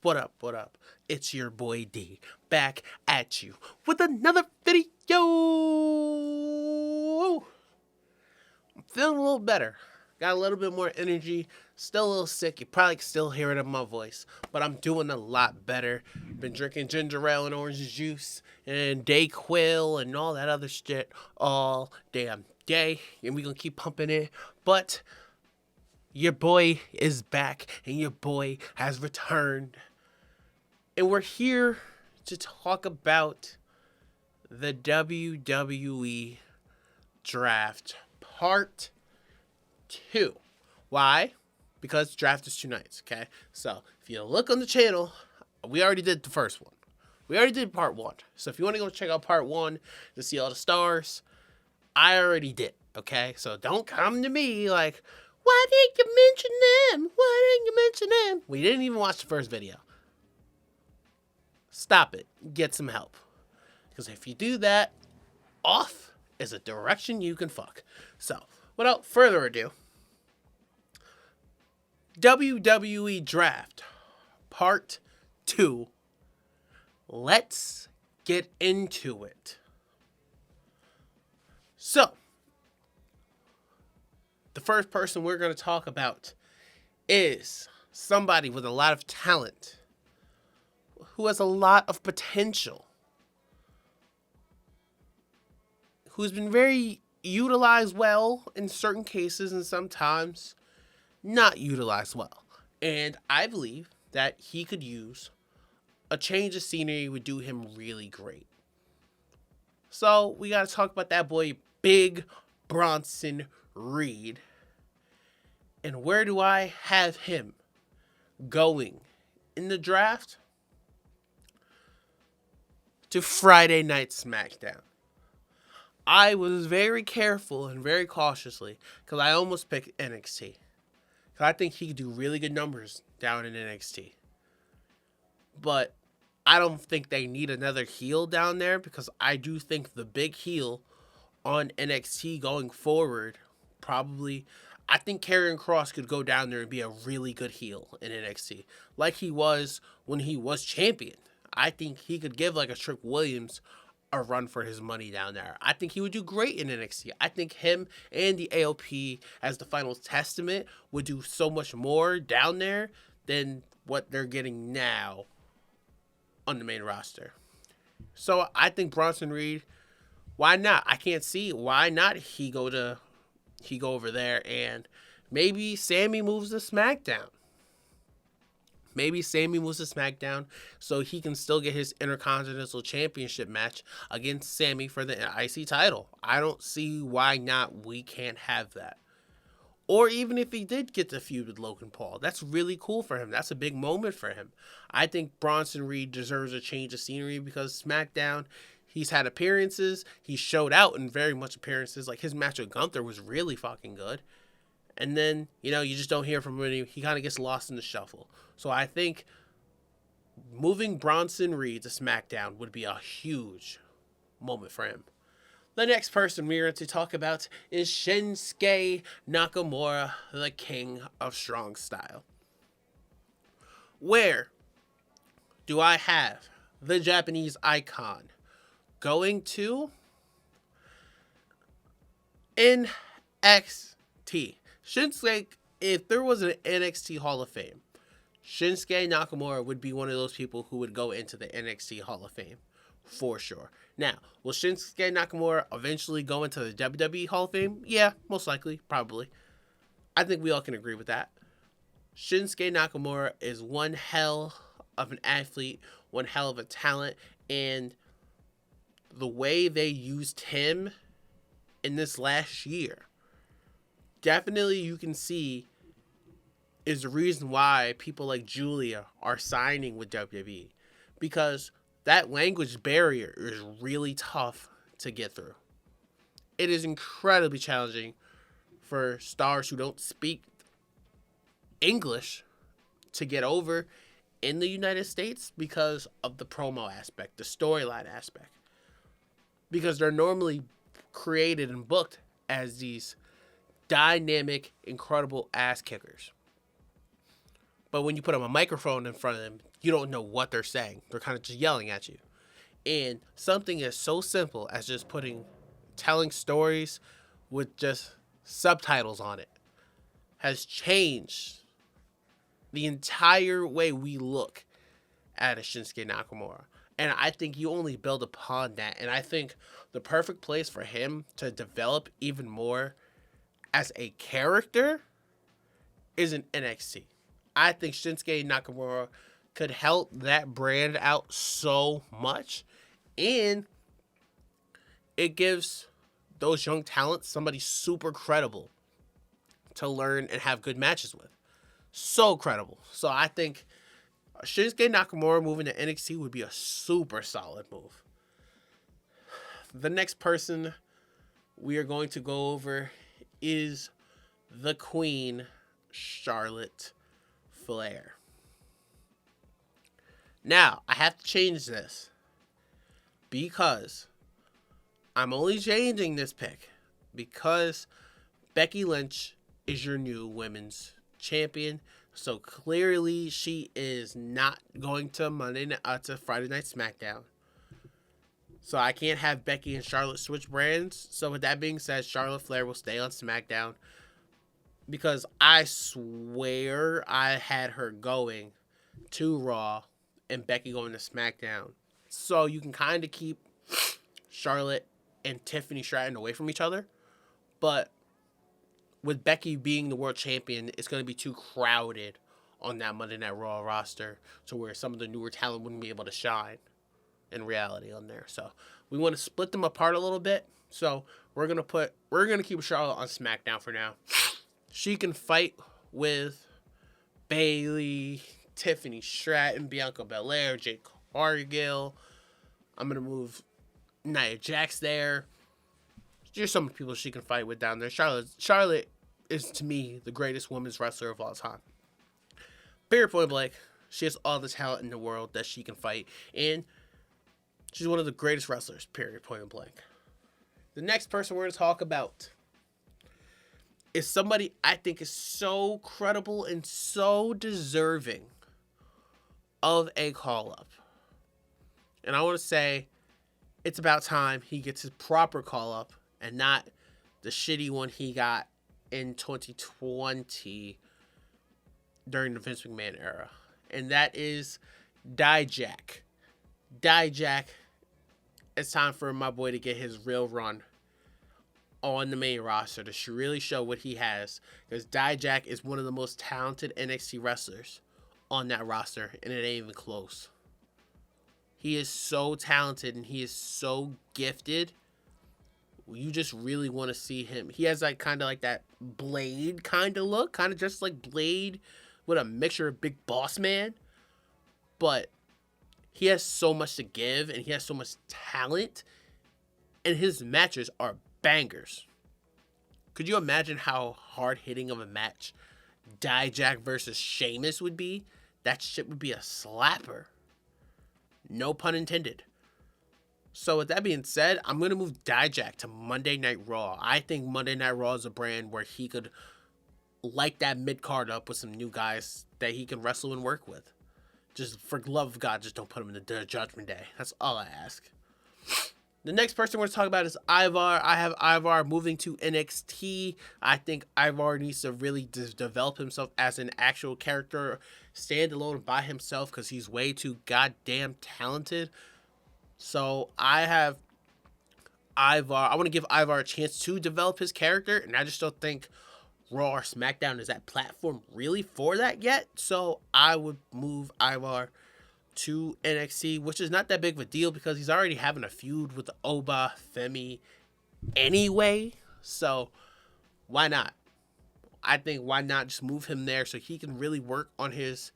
What up, what up? It's your boy D, back at you with another video! I'm feeling a little better. Got a little bit more energy. Still a little sick. You probably can still hear it in my voice. But I'm doing a lot better. Been drinking ginger ale and orange juice and Dayquil and all that other shit all damn day. And we gonna keep pumping it. But your boy is back and your boy has returned. And we're here to talk about the WWE Draft Part 2. Why? Because draft is 2 nights, okay? So, if you look on the channel, we already did the first one. We already did Part 1. So, if you want to go check out Part 1 to see all the stars, I already did, okay? So, don't come to me like, why didn't you mention them? Why didn't you mention them? We didn't even watch the first video. Stop it. Get some help. Because if you do that, off is a direction you can fuck. So, without further ado, WWE Draft Part 2. Let's get into it. So, the first person we're going to talk about is somebody with a lot of talent, who has a lot of potential, who's been very utilized well in certain cases and sometimes not utilized well. And I believe that he could use a change of scenery would do him really great. So we got to talk about that boy, Big Bronson Reed. And where do I have him going in the draft? To Friday Night SmackDown. I was very careful and very cautiously because I almost picked NXT. Because I think he could do really good numbers down in NXT. But I don't think they need another heel down there because I do think the big heel on NXT going forward probably... I think Karrion Kross could go down there and be a really good heel in NXT. Like he was when he was champion. I think he could give like a Trick Williams a run for his money down there. I think he would do great in NXT. I think him and the AOP as the Final Testament would do so much more down there than what they're getting now on the main roster. So I think Bronson Reed, why not? I can't see why not he go over there, and maybe Sammy moves to SmackDown. Maybe Sammy moves to SmackDown so he can still get his Intercontinental Championship match against Sammy for the IC title. I don't see why not we can't have that. Or even if he did get the feud with Logan Paul, that's really cool for him. That's a big moment for him. I think Bronson Reed deserves a change of scenery because SmackDown, he's had appearances. He showed out in very much appearances. Like his match with Gunther was really fucking good. And then, you just don't hear from him. He kind of gets lost in the shuffle. So I think moving Bronson Reed to SmackDown would be a huge moment for him. The next person we're going to talk about is Shinsuke Nakamura, the king of strong style. Where do I have the Japanese icon going to? NXT. Shinsuke, if there was an NXT Hall of Fame, Shinsuke Nakamura would be one of those people who would go into the NXT Hall of Fame, for sure. Now, will Shinsuke Nakamura eventually go into the WWE Hall of Fame? Yeah, most likely, probably. I think we all can agree with that. Shinsuke Nakamura is one hell of an athlete, one hell of a talent, and the way they used him in this last year, definitely you can see is the reason why people like Julia are signing with WWE. Because that language barrier is really tough to get through. It is incredibly challenging for stars who don't speak English to get over in the United States because of the promo aspect, the storyline aspect. Because they're normally created and booked as these dynamic, incredible ass kickers. But when you put a microphone in front of them, you don't know what they're saying. They're kind of just yelling at you. And something as so simple as just telling stories with just subtitles on it has changed the entire way we look at a Shinsuke Nakamura. And I think you only build upon that. And I think the perfect place for him to develop even more as a character is in NXT. I think Shinsuke Nakamura could help that brand out so much. And it gives those young talents somebody super credible to learn and have good matches with. So credible. So I think Shinsuke Nakamura moving to NXT would be a super solid move. The next person we are going to go over is the Queen, Charlotte Flair. Now, I have to change this because I'm only changing this pick because Becky Lynch is your new women's champion. So clearly she is not going to to Friday Night SmackDown. So I can't have Becky and Charlotte switch brands. So with that being said, Charlotte Flair will stay on SmackDown because I swear I had her going to Raw and Becky going to SmackDown. So you can kind of keep Charlotte and Tiffany Stratton away from each other. But with Becky being the world champion, it's going to be too crowded on that Monday Night Raw roster to where some of the newer talent wouldn't be able to shine in reality on there. So we want to split them apart a little bit. So we're going to keep Charlotte on SmackDown for now. She can fight with Bayley, Tiffany Stratton, Bianca Belair, Jade Cargill. I'm going to move Nia Jax there. There's some people she can fight with down there. Charlotte is, to me, the greatest women's wrestler of all time. Period, point blank. She has all the talent in the world that she can fight. And she's one of the greatest wrestlers, period, point blank. The next person we're going to talk about is somebody I think is so credible and so deserving of a call-up. And I want to say it's about time he gets his proper call-up and not the shitty one he got in 2020 during the Vince McMahon era. And that is Dijak. Dijak, it's time for my boy to get his real run on the main roster to really show what he has. Because Dijak is one of the most talented NXT wrestlers on that roster, and it ain't even close. He is so talented and he is so gifted. You just really want to see him. He has kind of that Blade kind of look, kind of just like Blade with a mixture of Big Boss Man. But he has so much to give and he has so much talent, and his matches are bangers. Could you imagine how hard-hitting of a match Dijak versus Sheamus would be? That shit would be a slapper. No pun intended. So with that being said, I'm going to move Dijak to Monday Night Raw. I think Monday Night Raw is a brand where he could light that mid-card up with some new guys that he can wrestle and work with. Just for the love of God, just don't put him in the Judgment Day. That's all I ask. The next person we're going to talk about is Ivar. I have Ivar moving to NXT. I think Ivar needs to really develop himself as an actual character, stand alone by himself, because he's way too goddamn talented. So I have Ivar. I want to give Ivar a chance to develop his character, and I just don't think Raw or SmackDown is that platform really for that yet. So I would move Ivar to NXT, which is not that big of a deal because he's already having a feud with Oba Femi anyway. So why not? I think why not just move him there so he can really work on his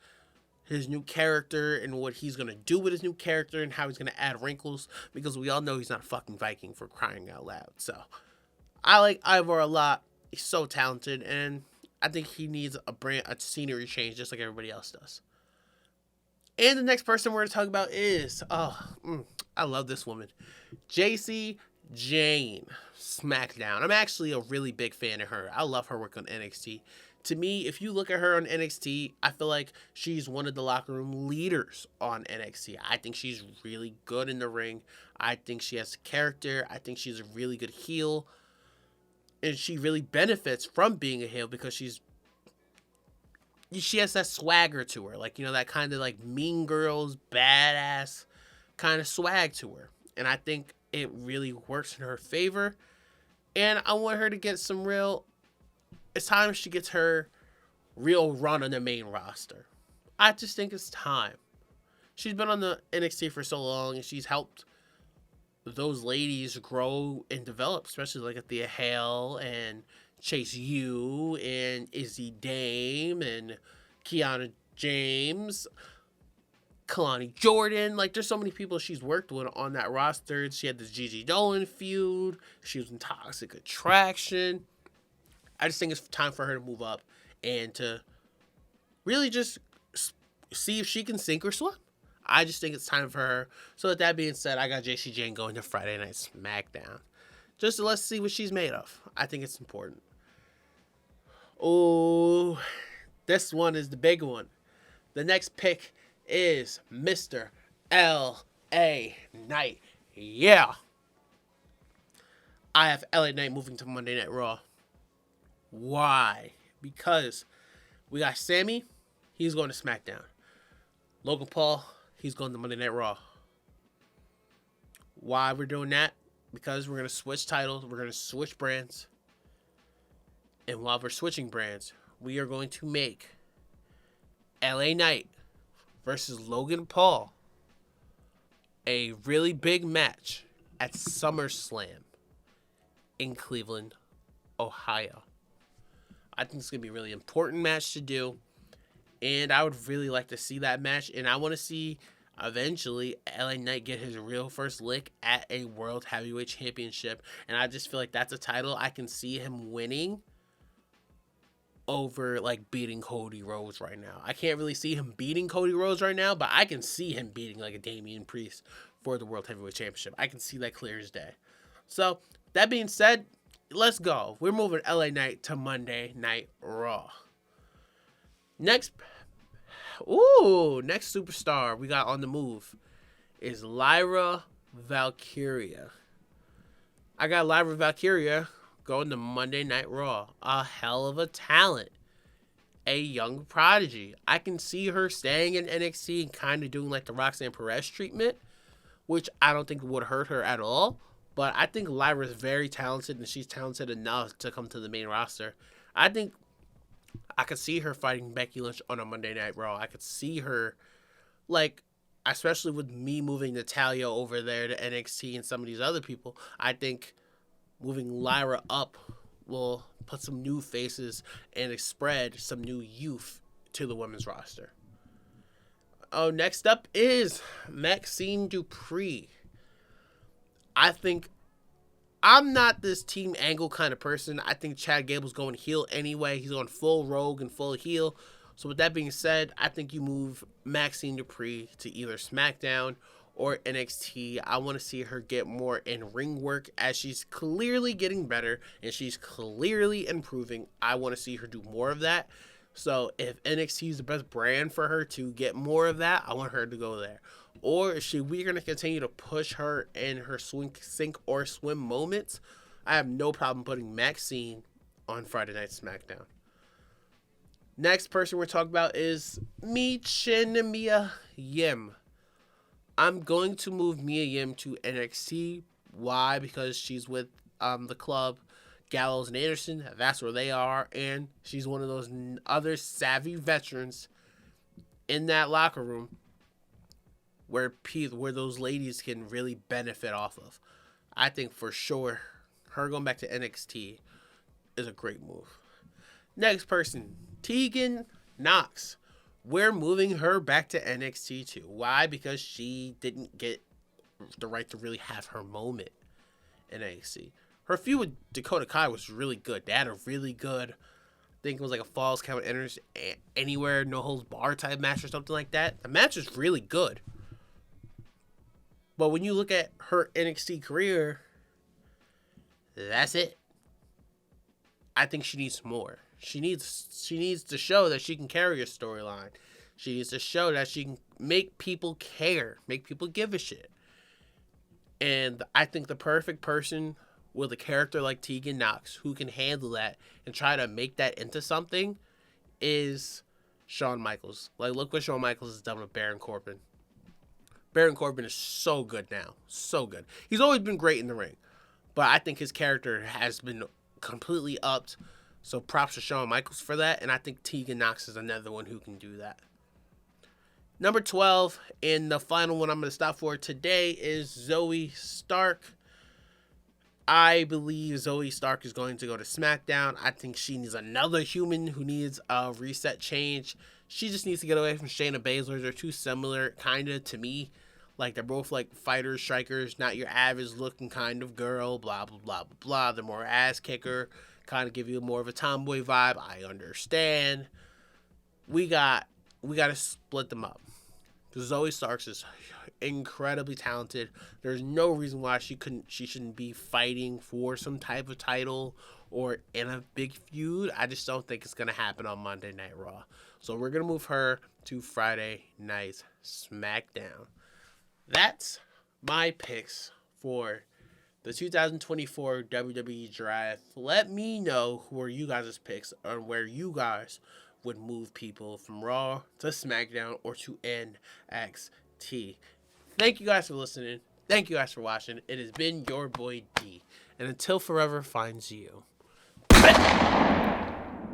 new character and what he's going to do with his new character and how he's going to add wrinkles, because we all know he's not a fucking Viking, for crying out loud. So I like Ivar a lot. He's so talented, and I think he needs a scenery change just like everybody else does. And the next person we're going to talk about is, I love this woman, JC Jane, SmackDown. I'm actually a really big fan of her. I love her work on NXT. To me, if you look at her on NXT, I feel like she's one of the locker room leaders on NXT. I think she's really good in the ring. I think she has character. I think she's a really good heel. And she really benefits from being a heel because she has that swagger to her. Like, that kind of like mean girls, badass kind of swag to her. And I think it really works in her favor. And I want her to get some real... It's time she gets her real run on the main roster. I just think it's time. She's been on the NXT for so long, and she's helped those ladies grow and develop, especially like Thea Hale and Chase U and Izzy Dame and Kiana James, Kalani Jordan. Like, there's so many people she's worked with on that roster. She had the Gigi Dolan feud. She was in Toxic Attraction. I just think it's time for her to move up and to really just see if she can sink or swim. I just think it's time for her. So with that being said, I got JC Jane going to Friday Night SmackDown. Just to let's see what she's made of. I think it's important. Oh, this one is the big one. The next pick is Mr. L.A. Knight. Yeah. I have LA Knight moving to Monday Night Raw. Why? Because we got Sammy, he's going to SmackDown. Logan Paul, he's going to Monday Night Raw. Why we're doing that? Because we're going to switch titles, we're going to switch brands. And while we're switching brands, we are going to make LA Knight versus Logan Paul a really big match at SummerSlam in Cleveland, Ohio. I think it's going to be a really important match to do. And I would really like to see that match. And I want to see, eventually, LA Knight get his real first lick at a World Heavyweight Championship. And I just feel like that's a title I can see him winning over, like, beating Cody Rhodes right now. I can't really see him beating Cody Rhodes right now, but I can see him beating, like, a Damian Priest for the World Heavyweight Championship. I can see that clear as day. So, that being said, let's go. We're moving LA Knight to Monday Night Raw. Next superstar we got on the move is Lyra Valkyria. I got Lyra Valkyria going to Monday Night Raw. A hell of a talent. A young prodigy. I can see her staying in NXT and kind of doing like the Roxanne Perez treatment, which I don't think would hurt her at all. But I think Lyra is very talented, and she's talented enough to come to the main roster. I think I could see her fighting Becky Lynch on a Monday Night Raw. I could see her, like, especially with me moving Natalya over there to NXT and some of these other people, I think moving Lyra up will put some new faces and spread some new youth to the women's roster. Oh, next up is Maxine Dupree. I think I'm not this Team Angle kind of person. I think Chad Gable's going heel anyway. He's going full rogue and full heel. So with that being said, I think you move Maxine Dupree to either SmackDown or NXT. I want to see her get more in ring work as she's clearly getting better and she's clearly improving. I want to see her do more of that. So if NXT is the best brand for her to get more of that, I want her to go there. Or is we're going to continue to push her in her sink or swim moments? I have no problem putting Maxine on Friday Night SmackDown. Next person we're talking about is Mia Yim. I'm going to move Mia Yim to NXT. Why? Because she's with the club, Gallows and Anderson. That's where they are. And she's one of those other savvy veterans in that locker room where those ladies can really benefit off of. I think for sure her going back to NXT is a great move. Next person, Tegan Nox. We're moving her back to NXT too. Why? Because she didn't get the right to really have her moment in NXT. Her feud with Dakota Kai was really good. They had a really good, I think it was like a Falls Count Enters Anywhere, no holds bar type match or something like that. The match is really good. But when you look at her NXT career, that's it. I think she needs more. She needs to show that she can carry a storyline. She needs to show that she can make people care, make people give a shit. And I think the perfect person with a character like Tegan Knox who can handle that and try to make that into something is Shawn Michaels. Like, look what Shawn Michaels has done with Baron Corbin. Baron Corbin is so good now. So good. He's always been great in the ring. But I think his character has been completely upped. So props to Shawn Michaels for that. And I think Tegan Knox is another one who can do that. Number 12, and the final one I'm going to stop for today, is Zoe Stark. I believe Zoe Stark is going to go to SmackDown. I think she needs another human who needs a reset change. She just needs to get away from Shayna Baszler. They're too similar, kind of, to me. Like, they're both, like, fighters, strikers, not your average-looking kind of girl, blah, blah, blah, blah, blah. They're more ass-kicker, kind of give you more of a tomboy vibe. I understand. We got to split them up. Zoe Starks is incredibly talented. There's no reason why she shouldn't be fighting for some type of title or in a big feud. I just don't think it's going to happen on Monday Night Raw. So we're going to move her to Friday Night SmackDown. That's my picks for the 2024 WWE Draft. Let me know who are you guys' picks on where you guys would move people from Raw to SmackDown or to NXT. Thank you guys for listening. Thank you guys for watching. It has been your boy D. And until forever finds you.